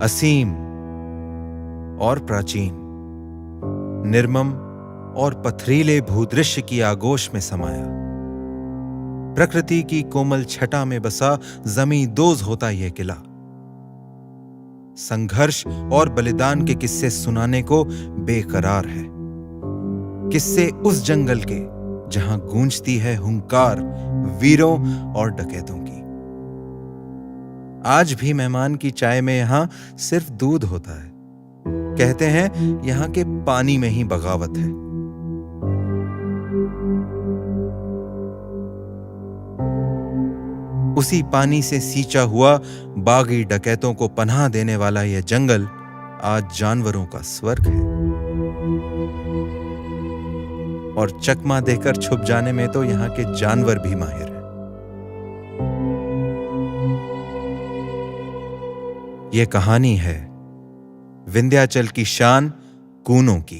असीम और प्राचीन, निर्मम और पथरीले भूदृश्य की आगोश में समाया। प्रकृति की कोमल छटा में बसा जमींदोज होता यह किला। संघर्ष और बलिदान के किस्से सुनाने को बेकरार है। किस्से उस जंगल के जहां गूंजती है हुंकार वीरों और डकैतों की। आज भी मेहमान की चाय में यहां सिर्फ दूध होता है। कहते हैं यहां के पानी में ही बगावत है। उसी पानी से सींचा हुआ बागी डकैतों को पनाह देने वाला यह जंगल आज जानवरों का स्वर्ग है। और चकमा देकर छुप जाने में तो यहां के जानवर भी माहिर हैं। यह कहानी है विंध्याचल की शान कूनों की।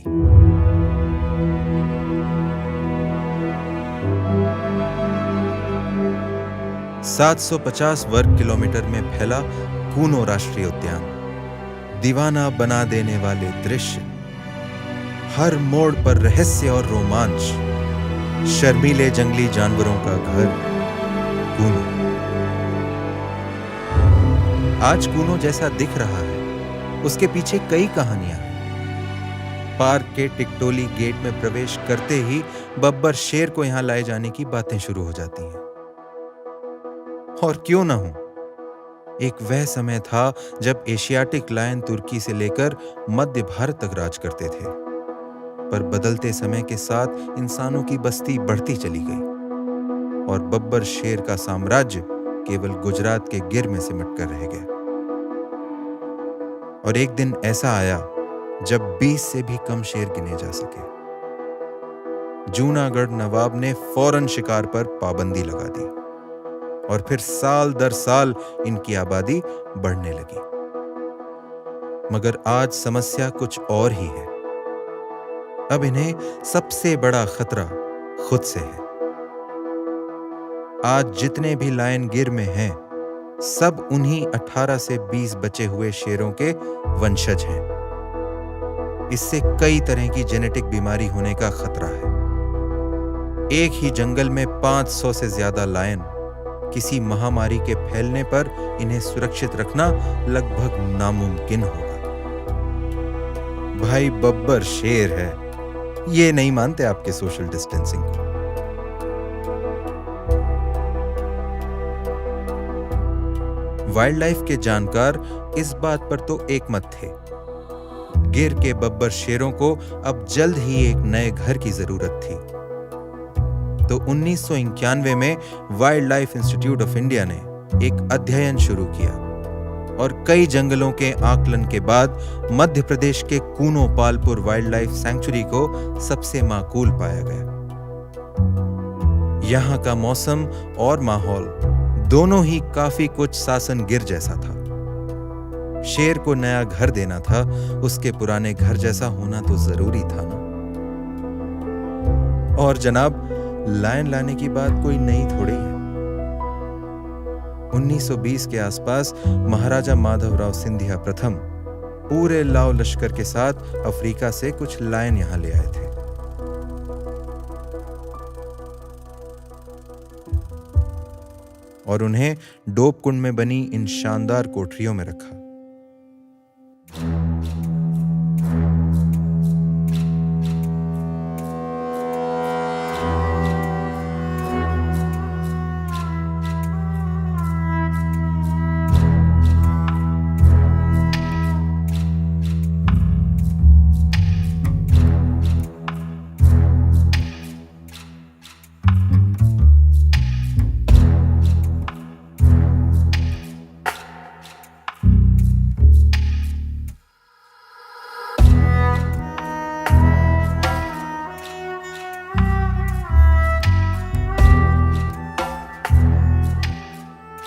,750 वर्ग किलोमीटर में फैला कूनो राष्ट्रीय उद्यान, दीवाना बना देने वाले दृश्य, हर मोड़ पर रहस्य और रोमांच, शर्मीले जंगली जानवरों का घर कूनो। आज कूनो जैसा दिख रहा है, उसके पीछे कई कहानियां हैं। पार्क के टिकटोली गेट में प्रवेश करते ही बब्बर शेर को यहां लाए जाने की बातें शुरू हो जाती हैं। और क्यों ना हो, एक वह समय था जब एशियाटिक लायन तुर्की से लेकर मध्य भारत तक राज करते थे। पर बदलते समय के साथ इंसानों की बस्ती बढ़ती चली गई और बब्बर शेर का साम्राज्य केवल गुजरात के गिर में सिमट कर रह गया। और एक दिन ऐसा आया जब 20 से भी कम शेर गिने जा सके। जूनागढ़ नवाब ने फौरन शिकार पर पाबंदी लगा दी और फिर साल दर साल इनकी आबादी बढ़ने लगी। मगर आज समस्या कुछ और ही है। अब इन्हें सबसे बड़ा खतरा खुद से है। आज जितने भी लायन गिर में हैं, सब उन्हीं 18 से 20 बचे हुए शेरों के वंशज हैं। इससे कई तरह की जेनेटिक बीमारी होने का खतरा है। एक ही जंगल में 500 से ज्यादा लायन, किसी महामारी के फैलने पर इन्हें सुरक्षित रखना लगभग नामुमकिन होगा। भाई बब्बर शेर है, ये नहीं मानते आपके सोशल डिस्टेंसिंग को। वाइल्ड लाइफ के जानकार इस बात पर तो एक मत थे। गिर के बब्बर शेरों को अब जल्द ही एक नए घर की जरूरत थी। तो 1991 में wild life institute of India ने एक अध्ययन शुरू किया और कई जंगलों के आकलन के बाद मध्य प्रदेश के Kuno Palpur wild life sanctuary को सबसे माकूल पाया गया। यहां का मौसम और माहौल दोनों ही काफी कुछ सासन गिर जैसा था। शेर को नया घर देना था, उसके पुराने घर जैसा होना तो जरूरी था ना। और जनाब, लायन लाने की बात कोई नई थोड़ी है। 1920 के आसपास महाराजा माधवराव सिंधिया प्रथम पूरे लाव लश्कर के साथ अफ्रीका से कुछ लायन यहां ले आए थे। और उन्हें डोप कुंड में बनी इन शानदार कोठरियों में रखा।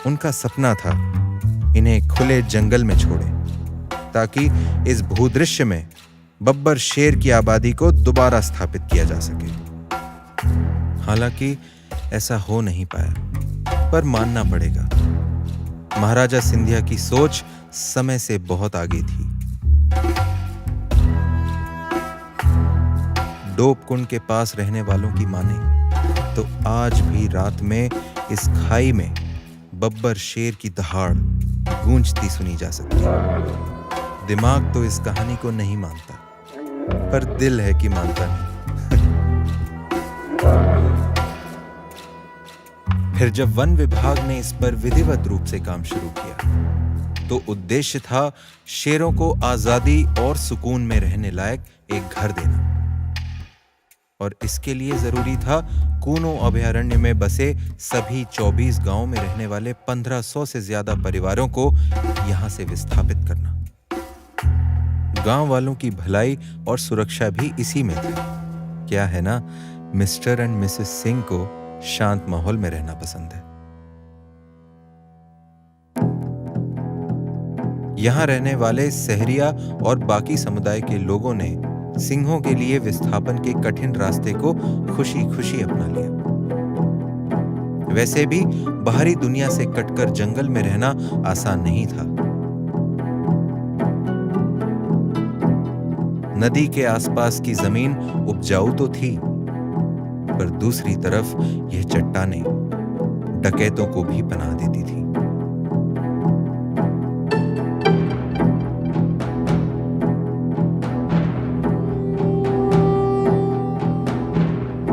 उनका सपना था इन्हें खुले जंगल में छोड़े ताकि इस भूदृश्य में बब्बर शेर की आबादी को दोबारा स्थापित किया जा सके। हालांकि ऐसा हो नहीं पाया, पर मानना पड़ेगा महाराजा सिंधिया की सोच समय से बहुत आगे थी। डोप कुंड के पास रहने वालों की माने तो आज भी रात में इस खाई में बब्बर शेर की दहाड़ गूंजती सुनी जा सकती है। दिमाग तो इस कहानी को नहीं मानता, पर दिल है कि मानता नहीं। फिर जब वन विभाग ने इस पर विधिवत रूप से काम शुरू किया तो उद्देश्य था शेरों को आजादी और सुकून में रहने लायक एक घर देना, और इसके लिए जरूरी था कूनो अभयारण्य में बसे सभी 24 गांवों में रहने वाले 1500 से ज्यादा परिवारों को यहां से विस्थापित करना। गांव वालों की भलाई और सुरक्षा भी इसी में थी। क्या है ना, मिस्टर एंड मिसेस सिंह को शांत माहौल में रहना पसंद है। यहां रहने वाले सहरिया और बाकी समुदाय के लोगों ने सिंहों के लिए विस्थापन के कठिन रास्ते को खुशी खुशी अपना लिया। वैसे भी बाहरी दुनिया से कटकर जंगल में रहना आसान नहीं था। नदी के आसपास की जमीन उपजाऊ तो थी, पर दूसरी तरफ यह चट्टानें डकैतों को भी पनाह देती थी।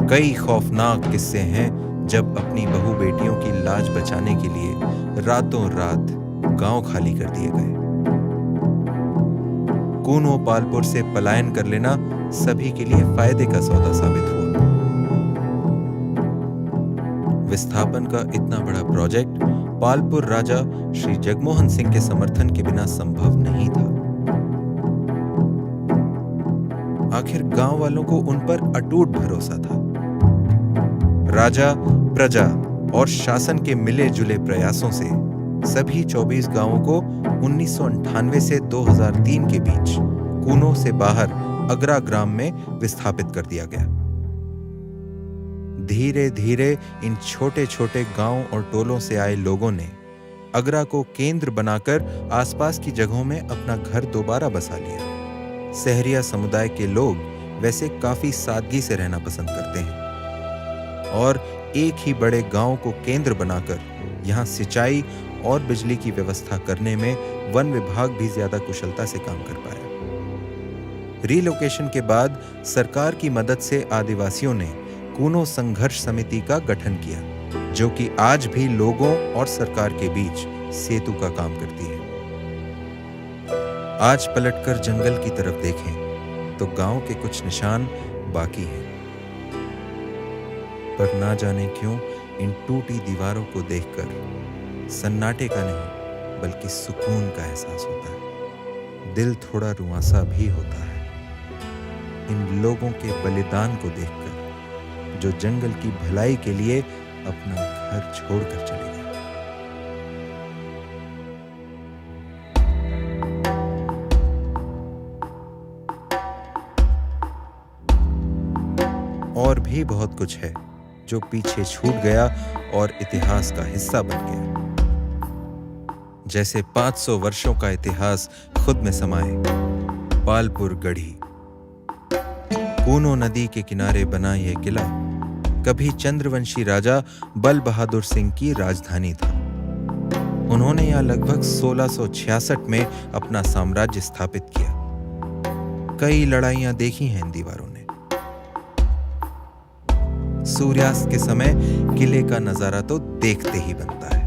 कई खौफनाक किस्से हैं जब अपनी बहू बेटियों की लाज बचाने के लिए रातों रात गांव खाली कर दिए गए। कूनो पालपुर से पलायन कर लेना सभी के लिए फायदे का सौदा साबित हुआ। विस्थापन का इतना बड़ा प्रोजेक्ट पालपुर राजा श्री जगमोहन सिंह के समर्थन के बिना संभव नहीं था। आखिर गांव वालों को उन पर अटूट भरोसा था। राजा, प्रजा और शासन के मिले जुले प्रयासों से सभी 24 गांवों को 1998 से 2003 के बीच कूनो से बाहर अगरा ग्राम में विस्थापित कर दिया गया। धीरे धीरे इन छोटे छोटे गांवों और टोलों से आए लोगों ने अगरा को केंद्र बनाकर आसपास की जगहों में अपना घर दोबारा बसा लिया। सहरिया समुदाय के लोग वैसे काफी सादगी से रहना पसंद करते हैं और एक ही बड़े गांव को केंद्र बनाकर यहां सिंचाई और बिजली की व्यवस्था करने में वन विभाग भी ज्यादा कुशलता से काम कर पाया। रिलोकेशन के बाद सरकार की मदद से आदिवासियों ने कूनो संघर्ष समिति का गठन किया, जो कि आज भी लोगों और सरकार के बीच सेतु का काम करती है। आज पलटकर जंगल की तरफ देखें तो गांव के कुछ निशान बाकी हैं, पर ना जाने क्यों इन टूटी दीवारों को देखकर सन्नाटे का नहीं बल्कि सुकून का एहसास होता है। दिल थोड़ा रुआंसा भी होता है इन लोगों के बलिदान को देखकर, जो जंगल की भलाई के लिए अपना घर छोड़कर चले गए। और भी बहुत कुछ है जो पीछे छूट गया और इतिहास का हिस्सा बन गया। जैसे 500 वर्षों का इतिहास खुद में समाये पालपुर गढ़ी। कूनो नदी के किनारे बना यह किला कभी चंद्रवंशी राजा बल बहादुर सिंह की राजधानी था। उन्होंने यहां लगभग 1666 में अपना साम्राज्य स्थापित किया। कई लड़ाइयां देखी हैं इन दीवारों ने। सूर्यास्त के समय किले का नजारा तो देखते ही बनता है।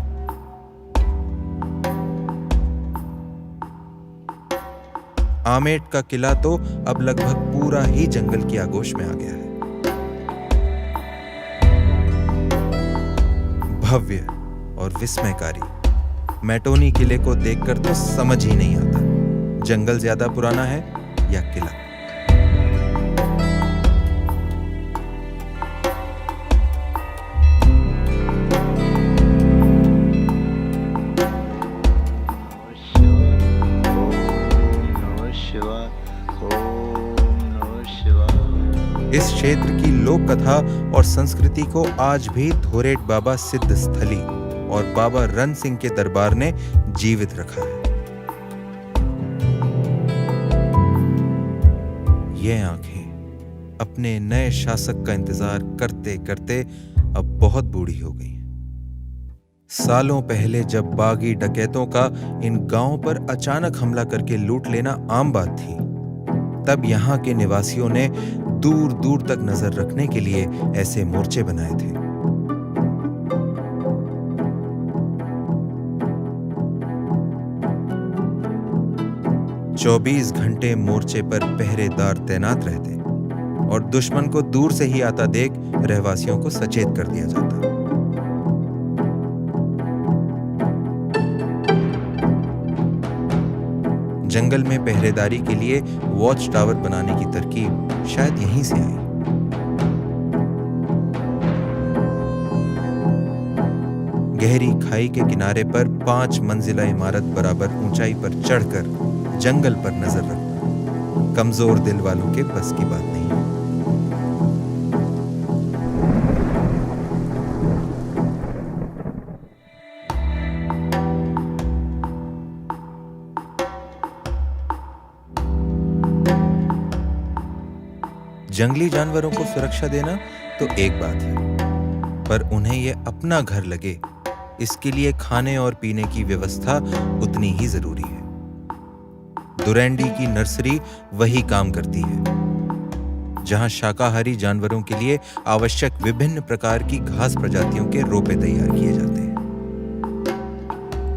आमेट का किला तो अब लगभग पूरा ही जंगल की आगोश में आ गया है। भव्य और विस्मयकारी मैटोनी किले को देखकर तो समझ ही नहीं आता जंगल ज्यादा पुराना है या किला। इस क्षेत्र की लोक कथा और संस्कृति को आज भी धोरेट बाबा सिद्ध स्थली और बाबा रन सिंह के दरबार ने जीवित रखा है। ये आंखें अपने नए शासक का इंतजार करते करते अब बहुत बूढ़ी हो गई हैं। सालों पहले जब बागी डकैतों का इन गांवों पर अचानक हमला करके लूट लेना आम बात थी, तब यहाँ के निवासियों ने दूर दूर तक नजर रखने के लिए ऐसे मोर्चे बनाए थे। चौबीस घंटे मोर्चे पर पहरेदार तैनात रहते और दुश्मन को दूर से ही आता देख रहवासियों को सचेत कर दिया जाता। जंगल में पहरेदारी के लिए वॉच टावर बनाने की तरकीब शायद यहीं से आई। गहरी खाई के किनारे पर 5 मंजिला इमारत बराबर ऊंचाई पर चढ़कर जंगल पर नजर रखना कमजोर दिल वालों के बस की बात नहीं। जंगली जानवरों को सुरक्षा देना तो एक बात है, पर उन्हें यह अपना घर लगे, इसके लिए खाने और पीने की व्यवस्था उतनी ही जरूरी है। दुरैंडी की नर्सरी वही काम करती है, जहां शाकाहारी जानवरों के लिए आवश्यक विभिन्न प्रकार की घास प्रजातियों के रोपे तैयार किए जाते हैं।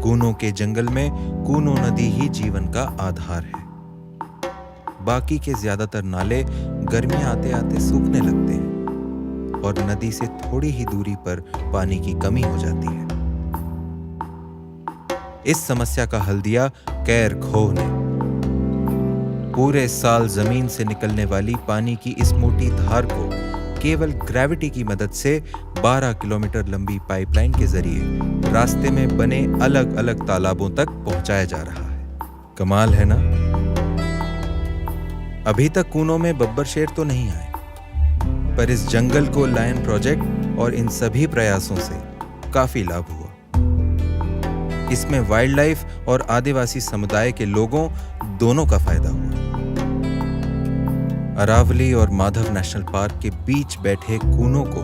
कूनों के जंगल में कूनो नदी ही जीवन का आधार है। बाकी के ज्यादातर नाले गर्मियां आते आते सूखने लगते हैं और नदी से थोड़ी ही दूरी पर पानी की कमी हो जाती है। इस समस्या का हल दिया कैर खोह ने। पूरे साल जमीन से निकलने वाली पानी की इस मोटी धार को केवल ग्रेविटी की मदद से 12 किलोमीटर लंबी पाइपलाइन के जरिए रास्ते में बने अलग अलग तालाबों तक पहुंचाया जा रहा है। कमाल है ना? अभी तक कूनों में बब्बर शेर तो नहीं आए, पर इस जंगल को लायन प्रोजेक्ट और इन सभी प्रयासों से काफी लाभ हुआ। इसमें वाइल्ड लाइफ और आदिवासी समुदाय के लोगों दोनों का फायदा हुआ। अरावली और माधव नेशनल पार्क के बीच बैठे कूनों को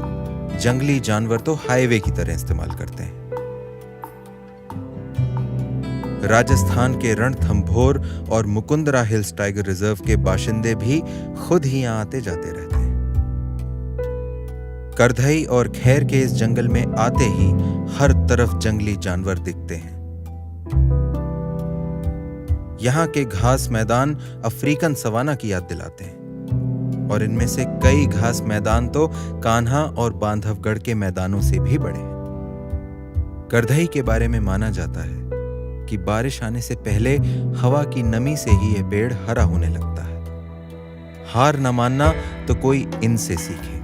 जंगली जानवर तो हाईवे की तरह इस्तेमाल करते हैं। राजस्थान के रणथंभौर और मुकुंदरा हिल्स टाइगर रिजर्व के बाशिंदे भी खुद ही यहां आते जाते रहते हैं। करधई और खैर के इस जंगल में आते ही हर तरफ जंगली जानवर दिखते हैं। यहाँ के घास मैदान अफ्रीकन सवाना की याद दिलाते हैं और इनमें से कई घास मैदान तो कान्हा और बांधवगढ़ के मैदानों से भी बड़े हैं। करधई के बारे में माना जाता है कि बारिश आने से पहले हवा की नमी से ही यह पेड़ हरा होने लगता है। हार न मानना तो कोई इनसे सीखे।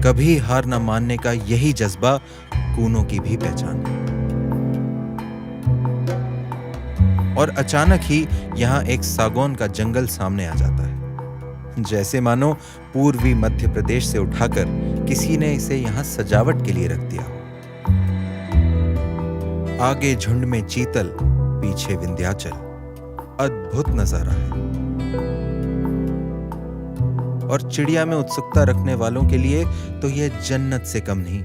कभी हार न मानने का यही जज्बा कूनों की भी पहचान है। और अचानक ही यहां एक सागौन का जंगल सामने आ जाता है, जैसे मानो पूर्वी मध्य प्रदेश से उठाकर किसी ने इसे यहां सजावट के लिए रख दिया। आगे झुंड में चीतल, पीछे विंध्याचल। अद्भुत नजारा है और चिड़िया में उत्सुकता रखने वालों के लिए तो यह जन्नत से कम नहीं।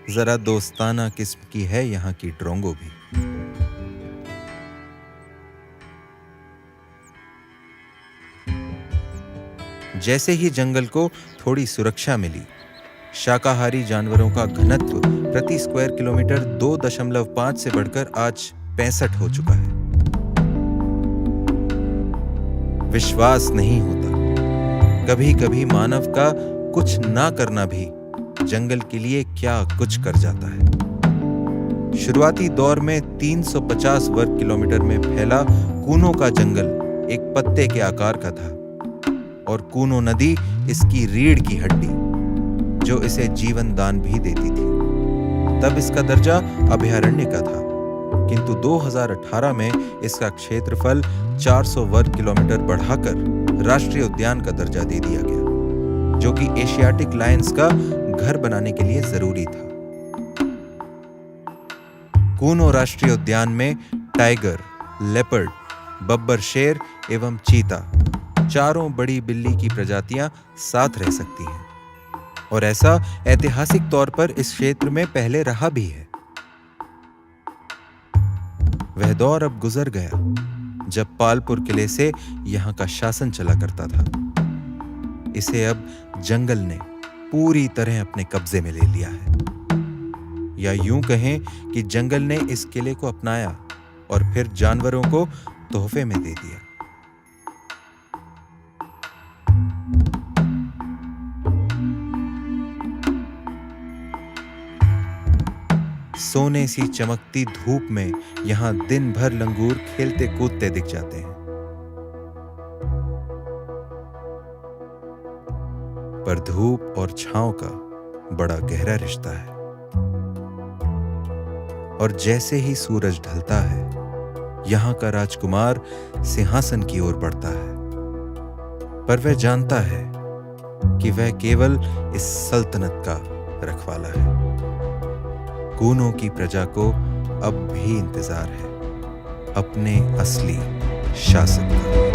जरा दोस्ताना किस्म की है यहाँ की ड्रोंगो भी। जैसे ही जंगल को थोड़ी सुरक्षा मिली, शाकाहारी जानवरों का घनत्व प्रति स्क्वायर किलोमीटर 2.5 से बढ़कर आज 65 हो चुका है। विश्वास नहीं होता कभी कभी मानव का कुछ ना करना भी जंगल के लिए क्या कुछ कर जाता है। शुरुआती दौर में 350 वर्ग किलोमीटर में फैला कूनों का जंगल एक पत्ते के आकार का था और कूनो नदी इसकी रीढ़ की हड्डी, जो इसे जीवन दान भी देती थी। तब इसका दर्जा अभयारण्य का था, किंतु 2018 में इसका क्षेत्रफल 400 वर्ग किलोमीटर बढ़ाकर राष्ट्रीय उद्यान का दर्जा दे दिया गया, जो कि एशियाटिक लायंस का घर बनाने के लिए जरूरी था। कूनो राष्ट्रीय उद्यान में टाइगर, लेपर्ड, बब्बर शेर एवं चीता, चारों बड़ी बिल्ली की प्रजातियां साथ रह सकती हैं, और ऐसा ऐतिहासिक तौर पर इस क्षेत्र में पहले रहा भी है। वह दौर अब गुजर गया जब पालपुर किले से यहां का शासन चला करता था। इसे अब जंगल ने पूरी तरह अपने कब्जे में ले लिया है, या यूं कहें कि जंगल ने इस किले को अपनाया और फिर जानवरों को तोहफे में दे दिया। सोने सी चमकती धूप में यहां दिन भर लंगूर खेलते कूदते दिख जाते हैं, पर धूप और छांव का बड़ा गहरा रिश्ता है, और जैसे ही सूरज ढलता है, यहां का राजकुमार सिंहासन की ओर बढ़ता है, पर वह जानता है कि वह केवल इस सल्तनत का रखवाला है। कूनो की प्रजा को अब भी इंतजार है अपने असली शासक का।